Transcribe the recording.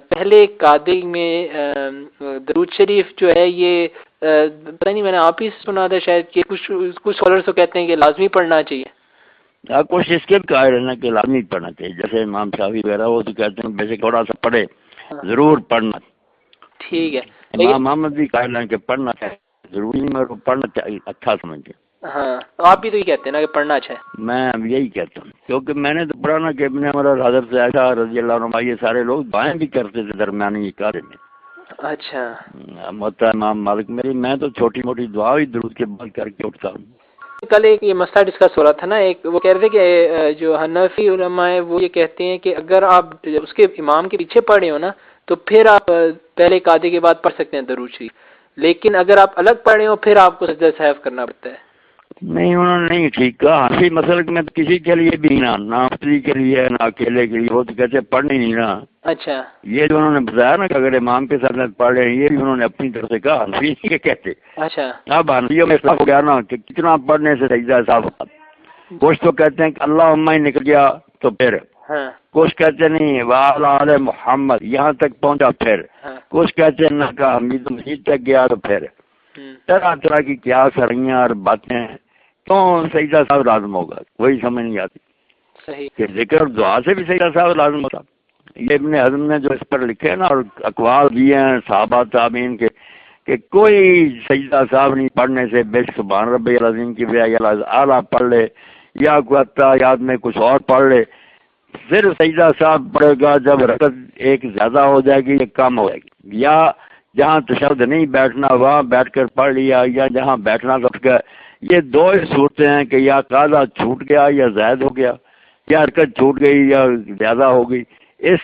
پہلے قاعدے میں درود شریف جو ہے یہ پتہ نہیں، میں نے آپ ہی سنا تھا شاید کہ کچھ اسکالرس تو کہتے ہیں کہ لازمی پڑھنا چاہیے۔ کچھ اس کے قائل ہے نا کہ لازمی پڑھنا چاہیے، جیسے امام شافعی وغیرہ وہ تو کہتے ہیں بیسک تھوڑا سا پڑھے، ضرور پڑھنا۔ ٹھیک ہے، امام محمد بھی قائل ہیں کہ پڑھنا چاہیے، ضروری نہیں مگر پڑھنا چاہیے اچھا سمجھتے۔ ہاں آپ بھی تو یہ کہتے ہیں نا کہ پڑھنا اچھا ہے۔ میں اب یہی کہتا ہوں کیونکہ میں نے تو پڑھا نا کہ ابن عمر اور حضرت عائشہ رضی اللہ عنہ یہ سارے لوگ دعائیں بھی کرتے تھے درمیانی قاعدے میں۔ اچھا، ہوتا ہے امام مالک میری، میں تو چھوٹی موٹی دعا بھی درود کے بعد کر کے اٹھتا ہوں۔ کل ایک یہ مسئلہ ڈسکس ہو رہا تھا نا، ایک وہ کہہ رہے تھے کہ جو حنفی علماء ہیں وہ یہ کہتے ہیں کہ اگر آپ اس کے امام کے پیچھے پڑھے ہو نا تو پھر آپ پہلے قاعدے کے بعد پڑھ سکتے ہیں درود شریف، لیکن اگر آپ الگ پڑھے ہو پھر آپ کو سجدہ سہو کرنا پڑتا ہے۔ نہیں انہوں نے نہیں ٹھیک کہا، حنفی مسلک میں تو کسی کے لیے بھی نہ افطری کے لیے نہ اکیلے کے لیے، وہ تو کہتے پڑھنے نہیں نا۔ اچھا، یہ جو انہوں نے بتایا نا کہ اگر امام کے ساتھ پڑھ رہے ہیں، یہ بھی انہوں نے اپنی طرف سے کہا، حنفی کے کہتے۔ اچھا، اب حنفیوں میں اختلاف ہو گیا نا کہ کتنا پڑھنے سے سجدہ صاحب، کچھ تو کہتے ہیں کہ اللہم ہی نکل گیا تو پھر، ہاں، کچھ کہتے نہیں وعلی آل محمد یہاں تک پہنچا پھر، ہاں، کچھ کہتے ہیں نہ کہ حمید مجید تک گیا تو پھر، طرح طرح کی کیا سرائیاں اور باتیں ہیں، کیوں سجدہ صاحب لازم ہوگا وہی سمجھ نہیں آتی صحیح، کہ ذکر اور دعا سے بھی سجدہ صاحب لازم ہوتا۔ یہ ابن حزم نے جو اس پر لکھے نا اور اقوال دیے ہیں صحابہ تابعین کے کہ کوئی سجدہ صاحب نہیں پڑھنے سے بے سبحان ربی العظیم کی بجائے یا اعلیٰ پڑھ لے یا کوئی یاد میں کچھ اور پڑھ لے، صرف سجدہ صاحب پڑھے گا جب رکعت ایک زیادہ ہو جائے گی یا کم ہو جائے گی، یا جہاں تشہد نہیں بیٹھنا وہاں بیٹھ کر پڑھ لیا، یا جہاں بیٹھنا لٹ گیا۔ یہ دو ہی صورتیں ہیں کہ یا قاعدہ چھوٹ گیا یا زائد ہو گیا، یا حرکت چھوٹ گئی یا زیادہ ہو گئی۔ اس